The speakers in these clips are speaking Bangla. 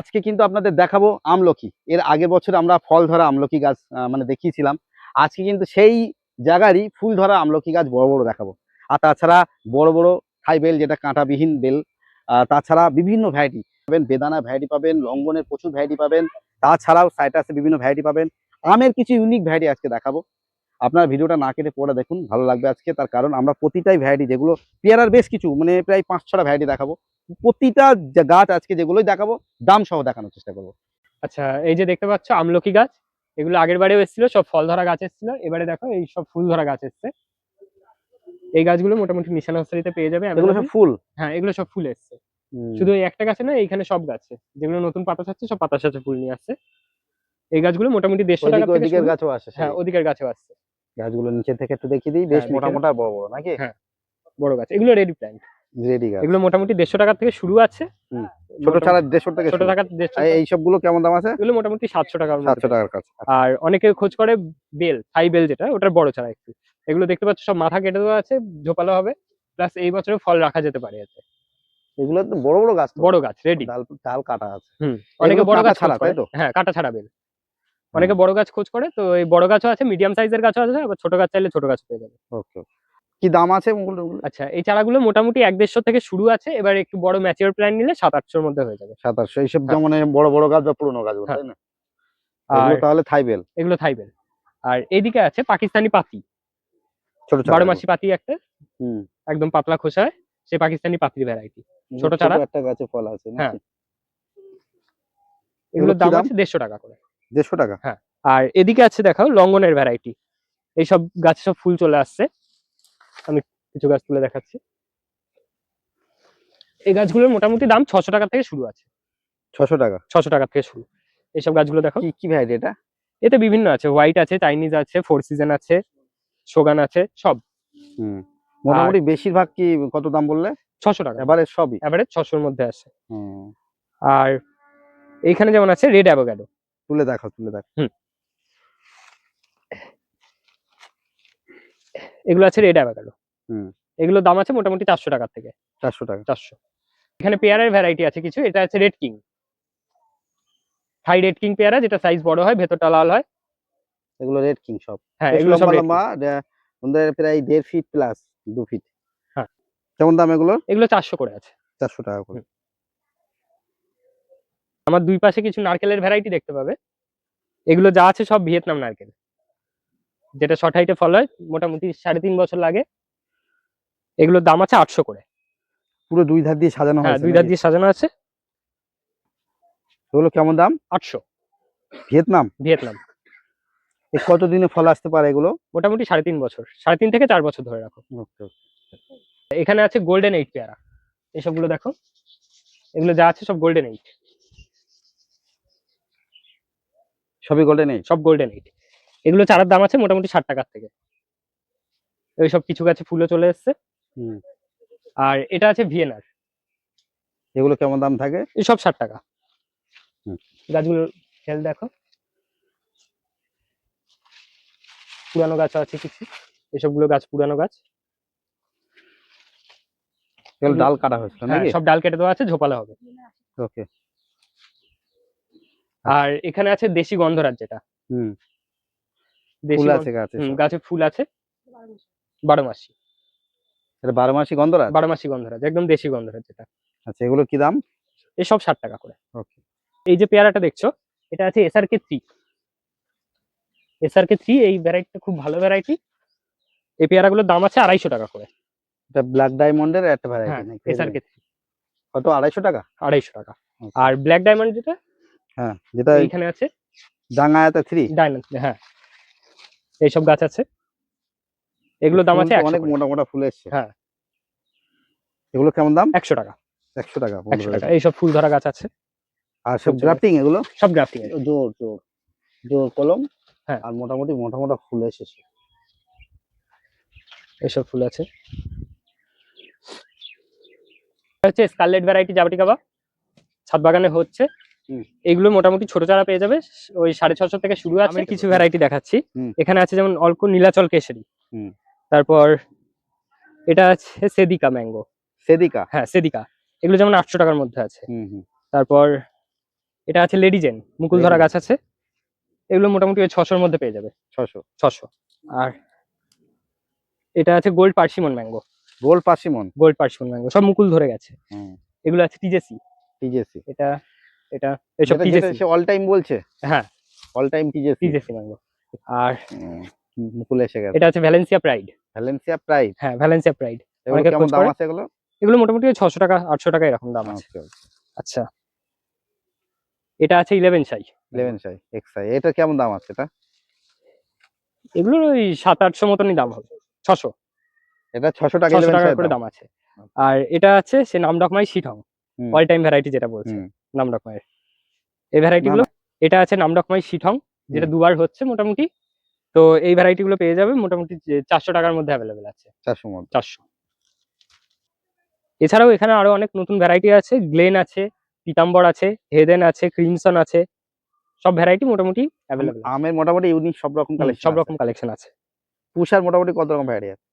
আজকে কিন্তু আপনাদের দেখাবো আমলকি। এর আগের বছর আমরা ফল ধরা আমলকি গাছ মানে দেখিয়েছিলাম। আজকে কিন্তু সেই জায়গারই ফুল ধরা আমলকি গাছ বড় বড় দেখাবো। আর তাছাড়া বড় বড় থাই বেল, যেটা কাঁটাবিহীন বেল, তাছাড়া বিভিন্ন ভ্যারাইটি পাবেন, বেদানা ভ্যারাইটি পাবেন, লঙ্ঘনের প্রচুর ভ্যারাইটি পাবেন, তাছাড়াও সাইট্রাসে বিভিন্ন ভ্যারাইটি পাবেন। আমের কিছু ইউনিক ভ্যারাইটি আজকে দেখাবো। আপনার ভিডিওটা না কেটে পড়ে দেখুন, ভালো লাগবে আজকে। তার কারণ আমরা প্রতিটাই ভ্যারাইটি, যেগুলো পেয়ারার বেশ কিছু মানে প্রায় 5-6টা ভ্যারাইটি দেখাবো। প্রতিটা গাছ আজকে যেগুলোই দেখাবো দাম সহ দেখানোর চেষ্টা করবো। আচ্ছা, এই যে দেখতে পাচ্ছ আমলকি গাছ, এগুলো আগের বারেও এসেছিল, সব ফল ধরা গাছ এসেছিল। এবারে দেখো এই সব ফুল ধরা গাছ এসছে। এই গাছগুলো মোটামুটি নিশা নার্সারিতে পেয়ে যাবে। এগুলো সব ফুল? হ্যাঁ, এগুলো সব ফুল এসছে। শুধু এই একটা গাছে না, এইখানে সব গাছে যেগুলো নতুন পাতা ছাড়ছে সব পাতার সাথে ফুল নিয়ে আসছে। এই গাছগুলো মোটামুটি 150 টাকা থেকে ওদিকের গাছও আসে? হ্যাঁ, ওদিকের গাছেও আসছে। গাছগুলো নিচে থেকে একটু দেখিয়ে দিই, বেশ মোটা মোটা বড় বড় নাকি? হ্যাঁ, বড় গাছ, এগুলো রেডি প্ল্যান্ট, রেডি গাছ। এগুলো মোটামুটি 150 টাকা থেকে শুরু আছে। ছোট ছাড়া 150 টাকা? ছোট টাকা 150। এই সবগুলো কেমন দাম আছে? এগুলো মোটামুটি 700 টাকার মধ্যে। 700 টাকার কাছে। আর অনেকে খোঁজ করে বেল, থাই বেল, যেটা ওটার বড় চারা একটু। এগুলো দেখতে পাচ্ছ সব মাথা কেটে দেওয়া আছে, ঝোপালো হবে, প্লাস এই বছরে ফল রাখা যেতে পারে এতে। এগুলো তো বড় বড় গাছ, বড় গাছ রেডি, ডাল কাটা আছে। অনেকে বড় গাছ ছাড়া, তাই তো? হ্যাঁ, কাটা ছাড়া বেল। অনেকে বড় গাছ খোঁজ করে, তো এই বড় গাছও আছে, মিডিয়াম সাইজের গাছও আছে, আবার ছোট গাছ চাইলে ছোট গাছ পেয়ে যাবে। ওকে, কি দাম আছে? আচ্ছা, এই চারাগুলো মোটামুটি 150 থেকে শুরু আছে। এবার একটু বড় ম্যাচিওর প্ল্যান্ট নিলে 700-800 এর মধ্যে হয়ে যাবে। 700? এইসব যেমন বড় বড় গাছ বা পুরনো গাছ, তাই না? এগুলো তাহলে থাই বেল? এগুলো থাই বেল। আর এইদিকে আছে পাকিস্তানি পাতি, ছোট 12 মাসি পাতি একটা, একদম পাতলা খোসায়, সেই পাকিস্তানি পাতির ভ্যারাইটি, ছোট চারা, একটা গাছে ফল আছে। হ্যাঁ, এগুলোর দাম আছে 150 টাকা করে। 150 টাকা? হ্যাঁ। আর এদিকে আছে দেখাও লঙ্ঘনের ভ্যারাইটি। এইসব গাছে সব ফুল চলে আসছে, আমি কিছু গাছ তুলে দেখাচ্ছি। এই গাছগুলোর মোটামুটি দাম 600 টাকা থেকে শুরু আছে। 600 টাকা? 600 টাকা থেকে শুরু। এইসব গাছগুলো দেখো। কি ভ্যারাইটি এটা? এতে বিভিন্ন আছে, হোয়াইট আছে, চাইনিজ আছে, ফোর সিজন আছে, শোগান আছে, সব। মোটামুটি বেশিরভাগ কি কত দাম বললে? 600 টাকা এভারেজ সবই? এভারেজ 600 এর মধ্যে আছে। আর এইখানে যেমন আছে রেড অ্যাভোকাডো, তুলে দেখো। এগুলো আছে রেড অ্যাভোকাডো। এগুলোর দাম আছে মোটামুটি 400 টাকা থেকে। 400 টাকা? 400। এখানে পেয়ারার ভ্যারাইটি আছে কিছু। এটা আছে রেড কিং, থাই রেড কিং পেয়ারা, যেটা সাইজ বড় হয়, ভেতরটা লাল হয়। এগুলো রেড কিং সব? হ্যাঁ, এগুলো সব লম্বা, প্রায় 1.5 ফিট প্লাস 2 ফিট। হ্যাঁ। কেমন দাম এগুলো? এগুলো 400 করে আছে। 400 টাকা করে। আমার দুই পাশে কিছু নারকেলের ভ্যারাইটি দেখতে পাবে। এগুলো যা আছে সব ভিয়েতনাম নারকেল, যেটা শর্ট হাইটে ফল হয়, মোটামুটি 3.5 বছর লাগে। এগুলোর দাম আছে 800 করে। পুরো 2 ধার দিয়ে সাজানো? হ্যাঁ, 2 ধার দিয়ে সাজানো আছে। এগুলো কেমন দাম? 800। ভিয়েতনাম? কত দিনে ফল আসতে পারে এগুলো? মোটামুটি 3.5 বছর, 3.5 থেকে 4 বছর ধরে রাখো। এখানে আছে গোল্ডেন 8 পেয়ারা, এসবগুলো দেখো। এগুলো যা আছে সব গোল্ডেন 8, সবই গোল্ডেন 8? সব গোল্ডেন 8। এগুলো চারার দাম আছে মোটামুটি 60 টাকার থেকে। এইসব কিছু গাছে ফুলও চলে এসছে। আর এটা আছে ভিয়েনার। এগুলো কেমন দাম থাকে? এসব 60 টাকা। গাছগুলো খেল দেখো, পুরানো গাছ আছে কিছু, এসবগুলো গাছ পুরানো গাছ। এগুলো ডাল কাটা হয়েছিল নাকি? সব ডাল কেটে দেওয়া আছে, ঝোপালো হবে। ওকে। আর এখানে আছে দেশি গন্ধরাজ, যেটা ফুল আছে গাছে? গাছে ফুল আছে 12 মাসি। এটা 12 মাসি গন্ধরাজ? 12 মাসি গন্ধরাজ, একদম দেশি গন্ধরাজ যেটা। আচ্ছা, এগুলো কি দাম? এসব 60 টাকা করে। ওকে। এই যে পেয়ারাটা দেখছো, এটা আছে SRK 3। SRK 3 এই ভ্যারাইটিটা খুব ভালো ভ্যারাইটি। এই পেয়ারাগুলোর দাম আছে 250 টাকা করে। এটা ব্ল্যাক ডায়মন্ডের একটা ভ্যারাইটি নাকি? SRK 3 কত? 250 টাকা? 250 টাকা। আর ব্ল্যাক ডায়মন্ড যেটা, যেটা এখানে আছে ডাঙ্গায়াতে 3 ডায়মন্ড, এইসব গাছ আছে। এগুলোর দাম আছে 100 অনেক মোটা মোটা ফুল এসছে। এগুলো কেমন দাম? 100 টাকা। 100 টাকা? 100 টাকা। এইসব ফুল ধরা গাছ আছে। আর সব গ্রাফটিং? এগুলো সব গ্রাফটিং। জোর কলম। আর মোটামুটি মোটা মোটা ফুল এসেছে। এইসব ফুল আছে। হচ্ছে স্কারলেট ভ্যারাইটি জাবাটিকাবা, ছাদ বাগানে হচ্ছে। এগুলো মোটামুটি ছোট চারা পেয়ে যাবে, ওই 650 থেকে শুরু আছে। আমি কিছু ভ্যারাইটি দেখাচ্ছি। এখানে আছে যেমন অল্প নীলাচল কেশরী, তারপর এটা আছে সেদিকা ম্যাঙ্গো। সেদিকা? সেদিকা। এগুলো যেমন 800 টাকার মধ্যে আছে। তারপর এটা আছে লেডিজেন, মুকুল ধরা গাছ আছে, এগুলো মোটামুটি ওই 600-র মধ্যে পেয়ে যাবে। 600। 600। আর এটা আছে gold persimmon mango, gold persimmon. Gold persimmon mango সব মুকুল ধরে গেছে। হুম। এগুলো আছে টিজেসি, টিজেসি। এটা এটা এসব যেটা টিজেসি। সে অল টাইম বলছে। হ্যাঁ, অল টাইম টিজেসি। টিজেসি ম্যাঙ্গো। আর মুকুল এসে গেছে। এটা আছে ভ্যালেন্সিয়া প্রাইড। Valencia pride. হ্যাঁ, ভ্যালেন্সিয়া প্রাইড। এগুলো অনেকে কেমন খোঁজ দাম করে। আছে এগুলো? এগুলো মোটামুটি ওই 600 টাকা 800 টাকা এরকম দাম আছে। ওকে, ওকে। আচ্ছা, এটা আছে 11 শাই। 11 সাই, এক্সাই। এটা কেমন দাম আছে এটা? এগুলোর ওই 700-800 মতনই দাম হবে। 600 এটা 600 টাকা 600 11 টাকা সাই করে দাম। দাম আছে। আর এটা আছে সে নামডকমাই শিটং, হুম। অল টাইম ভ্যারাইটি যেটা বলছে হুম। নামডকমাইয়ের। এই ভ্যারাইটি গুলো, এটা আছে নামডকমাই শিটং, যেটা দুবার হচ্ছে মোটামুটি। তো এই ভ্যারাইটি গুলো পেয়ে যাবে মোটামুটি 400 টাকার মধ্যে অ্যাভেলেবেল আছে। 400 মধ্যে। 400। এছাড়াও এখানে আরো অনেক নতুন ভ্যারাইটি আছে, গ্লেন আছে, পিতাম্বর আছে, হেদেন আছে, ক্রিমসন আছে, সব ভ্যারাইটি মোটামুটি অ্যাভেলেবেল। আমের মোটামুটি ইউনিক সব রকম কালেকশন, সব রকম কালেকশন আছে। পুষার মোটামুটি কত রকম ভ্যারাইটি আছে?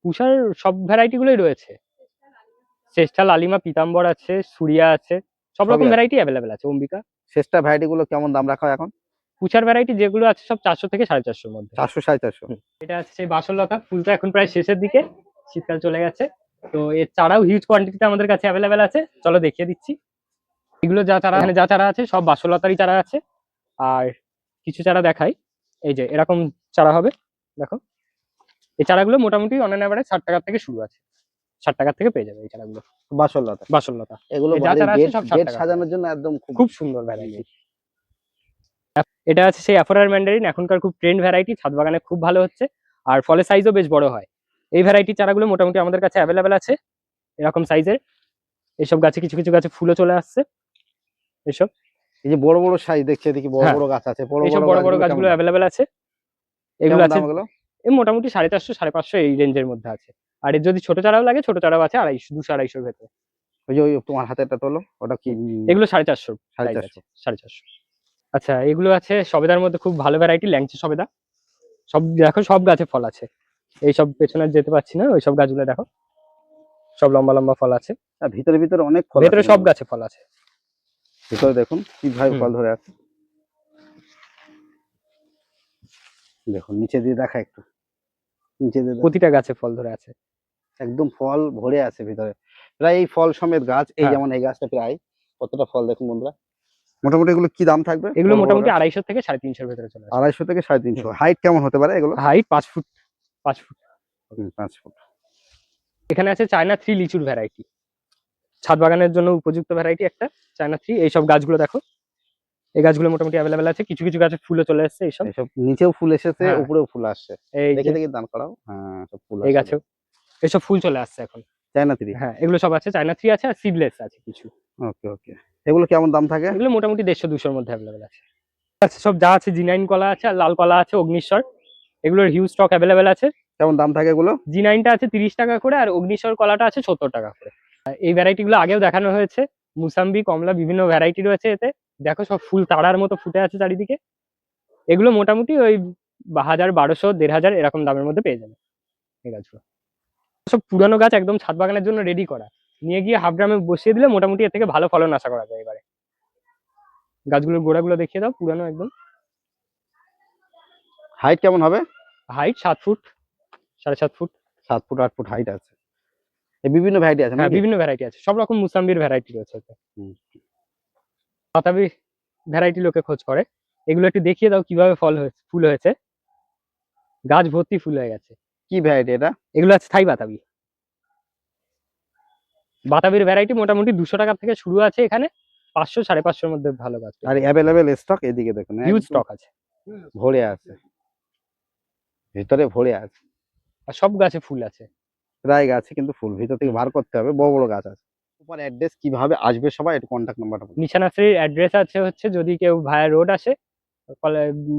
পুষার সব ভ্যারাইটি গুলোই রয়েছে, শ্রেষ্ঠা, লালিমা, পিতাম্বর আছে, সুরিয়া আছে, সব রকম সবই আছে। ভ্যারাইটি অ্যাভেলেবেল আছে। অম্বিকা। শেষটা ভ্যারাইটি গুলো কেমন দাম রাখা হয় এখন? পুষার ভ্যারাইটি যেগুলো আছে সব 400 থেকে 450 এর মধ্যে। 400 450। এটা আছে সেই বাসরলতা, ফুলটা এখন প্রায় শেষের দিকে, শীতকাল চলে গেছে। তো এর চারাও হিউজ কোয়ান্টিটিতে আমাদের কাছে অ্যাভেলেবেল আছে, চলো দেখিয়ে দিচ্ছি। এগুলো যা চারা, এখানে যা চারা আছে সব বাসরলতারই চারা আছে। আর কিছু চারা দেখাই, এই যে এরকম চারা হবে, দেখো। এই চারাগুলো মোটামুটি অন অ্যান এভারেজ 60 টাকা থেকে শুরু আছে, 60 টাকা থেকে পেয়ে যাবে এই চারাগুলো। বাসরলতা। বাসরলতা এগুলো এই যা চারা আছে সব 60 গেট টাকা। সাজানোর জন্য একদম খুব সুন্দর ভ্যারাইটি। এটা আছে সেই অ্যাফোরার ম্যান্ডারিন, এখনকার খুব ট্রেন্ড ভ্যারাইটি, ছাদ বাগানে খুব ভালো হচ্ছে, আর ফলের সাইজও বেশ বড় হয়। এই ভ্যারাইটি চারাগুলো মোটামুটি আমাদের কাছে অ্যাভেলেবেল আছে এরকম সাইজের। এইসব গাছে কিছু কিছু গাছে ফুলও চলে আসছে এসব। এই যে বড় বড় সাইজ দেখছি, এদিকে বড় হ্যাঁ, বড় গাছ আছে, এইসব বড় বড় গাছগুলো অ্যাভেলেবেল আছে। এগুলো আছে এই মোটামুটি 450 550 এই রেঞ্জের মধ্যে আছে। আর এর যদি ছোট চারাও লাগে, ছোট চারাও আছে 250 250-250 ভেতরে। ওই যে ওই তোমার হাতেরটা তোলো, ওটা কি? এগুলো 450 450। 450। আচ্ছা, এগুলো আছে সবেদার মধ্যে খুব ভালো ভ্যারাইটি, ল্যাংচা সবেদা। সব দেখো, সব গাছে ফল আছে। এই সব পেছনে যেতে পারছি না, ওই সব গাছগুলো দেখো, সব লম্বা লম্বা ফল আছে। ভিতরে ভিতরে অনেক ফল, ভেতরে সব গাছে ফল আছে। ভিতরে দেখুন কিভাবে ফল ধরে আছে, দেখুন নিচে দিয়ে দেখা একটু, নিচে দিয়ে প্রতিটা গাছে ফল ধরে আছে, একদম ফল ভরে আছে ভিতরে। প্রায় এই ফল সমেত গাছ, এই যেমন এই গাছটা প্রায় কতটা ফল দেখুন বন্ধুরা। মোটামুটি এগুলো কি দাম থাকবে? এগুলো মোটামুটি 250 থেকে 350 ভেতরে চলে আসে। 250 থেকে 350। হাইট কেমন হতে পারে এগুলো? Height 5 foot 5 foot. 5 ফুট। এখানে আছে চায়না 3 লিচুর ভ্যারাইটি, ছাদ বাগানের জন্য উপযুক্ত ভ্যারাইটি একটা চায়না 3। এই সব গাছগুলো দেখো, এই গাছগুলো মোটামুটি অ্যাভেলেবেল আছে। কিছু কিছু গাছে ফুলও চলে এসেছে, এইসব এইসব নিচেও ফুল এসেছে, হ্যাঁ। উপরেও ফুল আসছে, এই দেখে দেখে দান করাও। হ্যাঁ, সব ফুল এই আসছে, গাছেও এইসব ফুল চলে আসছে এখন। চায়না 3। হ্যাঁ, এগুলো সব আছে, চায়না 3 আছে, আর সিডলেস আছে কিছু। ওকে, ওকে। এগুলো কেমন দাম থাকে? এগুলো মোটামুটি 150-200 এর মধ্যে অ্যাভেলেবেল আছে। আচ্ছা, সব যা আছে জি9 কলা আছে, আর লাল কলা আছে, অগ্নিশ্বর, এগুলোর হিউজ স্টক অ্যাভেলেবেল আছে। কেমন দাম থাকে এগুলো? জি9টা আছে 30 টাকা করে, আর অগ্নিশ্বর কলাটা আছে 70 টাকা করে। এই ভ্যারাইটি গুলো আগেও দেখানো হয়েছে, মুসাম্বি, কমলা, বিভিন্ন ভ্যারাইটি রয়েছে এতে। দেখো সব ফুল তারার মতো ফুটে আছে চারিদিকে। এগুলো মোটামুটি ওই 1000, 1200, 1500 এরকম দামের মধ্যে পেয়ে যাবে এই গাছগুলো। সব পুরানো গাছ, একদম ছাদ বাগানের জন্য রেডি করা, নিয়ে গিয়ে হাফ ড্রামে বসিয়ে দিলে মোটামুটি এর থেকে ভালো ফলন আশা করা যায়। এবারে গাছগুলোর গোড়াগুলো দেখিয়ে দাও, পুরানো একদম। হাইট কেমন হবে? Height 7 foot 7.5 foot. 7 foot 8 foot height আছে। এই বিভিন্ন ভ্যারাইটি আছে হ্যাঁ, নাকি? বিভিন্ন ভ্যারাইটি আছে, সব রকম মুসাম্বির ভ্যারাইটি রয়েছে এতে। বাতাবি ভ্যারাইটি লোকে খোঁজ করে। এগুলো একটু দেখিয়ে দাও কিভাবে ফুল হয়েছে, গাছ ভর্তি ফুল হয়ে গেছে। কি ভ্যারাইটি এটা? এগুলো আছে থাই বাতাবি। বাতাবির ভ্যারাইটি মোটামুটি 200 টাকা থেকে শুরু আছে এখানে, 500 550 এর মধ্যে ভালো গাছ। আর অ্যাভেলেবেল স্টক এদিকে দেখুন, হিউজ স্টক আছে, ভরে আছে, ভিতরে ভরে আছে। আর সব গাছে ফুল আছে, প্রায় গাছে কিন্তু ফুল ভিতর থেকে বার করতে হবে, বড় বড় গাছ আছে। উপর অ্যাড্রেস কিভাবে আসবে সবাই, একটু কন্ট্যাক্ট নাম্বারটা বলুন। নিশা নার্সারির অ্যাড্রেস আছে হচ্ছে, যদি কেউ ভায়া রোড আসে,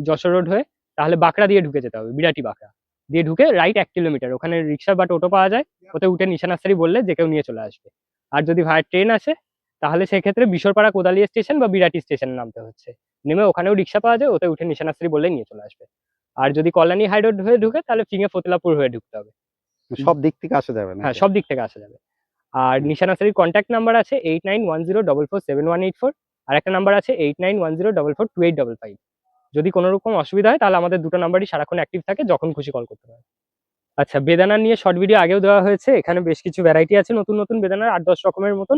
যশোর রোড হয়ে, তাহলে বাঁকড়া দিয়ে ঢুকে যেতে হবে, বিরাটি বাঁকড়া দিয়ে ঢুকে রাইট 1 কিলোমিটার, ওখানে রিক্সা বা টোটো পাওয়া যায়, ওতে উঠে নিশা নার্সারি বললে যে কেউ নিয়ে চলে আসবে। আর যদি ভায়া ট্রেন আসে, তাহলে সেক্ষেত্রে বিশরপাড়া কোদালিয়া স্টেশন বা বিরাটি স্টেশনে নামতে হচ্ছে, নেমে ওখানেও রিক্সা পাওয়া যায়, ওতে উঠে নিশা নার্সারি বললে নিয়ে চলে আসবে। আর যদি কল্যাণী হাই রোড হয়ে ঢুকে, তাহলে ফিঙে ফতিলাপুর হয়ে ঢুকতে হবে। সব দিক থেকে আসা যাবে না? হ্যাঁ, সব দিক থেকে আসা যাবে। আর নিশা নার্সারির কন্ট্যাক্ট নাম্বার আছে 8910447184। আর একটা নাম্বার আছে 8910442855। যদি কোনো রকম অসুবিধা হয় তাহলে আমাদের দুটো নাম্বারই সারাক্ষণ অ্যাক্টিভ থাকে, যখন খুশি কল করতে পারে। আচ্ছা, বেদানা নিয়ে শর্ট ভিডিও আগেও দেওয়া হয়েছে। এখানে বেশ কিছু ভ্যারাইটি আছে, নতুন নতুন বেদানার 8-10 রকমের মতন।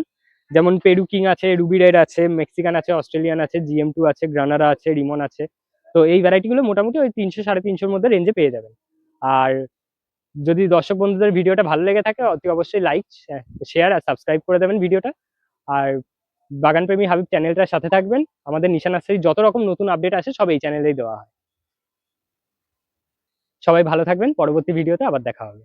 যেমন পেরু কিং আছে, রুবি রেড আছে, মেক্সিকান আছে, অস্ট্রেলিয়ান আছে, GM2 আছে, গ্রানারা আছে, রিমন আছে। তো এই ভ্যারাইটিগুলো মোটামুটি ওই 300-350 মধ্যে রেঞ্জে পেয়ে যাবেন। আর যদি দর্শক বন্ধুদের ভিডিওটা ভালো লেগে থাকে অতি অবশ্যই লাইক, শেয়ার আর সাবস্ক্রাইব করে দেবেন ভিডিওটা। আর বাগানপ্রেমী হাবিব চ্যানেলটার সাথে থাকবেন। আমাদের নিশা নার্সারি যত রকম নতুন আপডেট আসে সব এই চ্যানেলেই দেওয়া হয়। সবাই ভালো থাকবেন, পরবর্তী ভিডিওতে আবার দেখা হবে।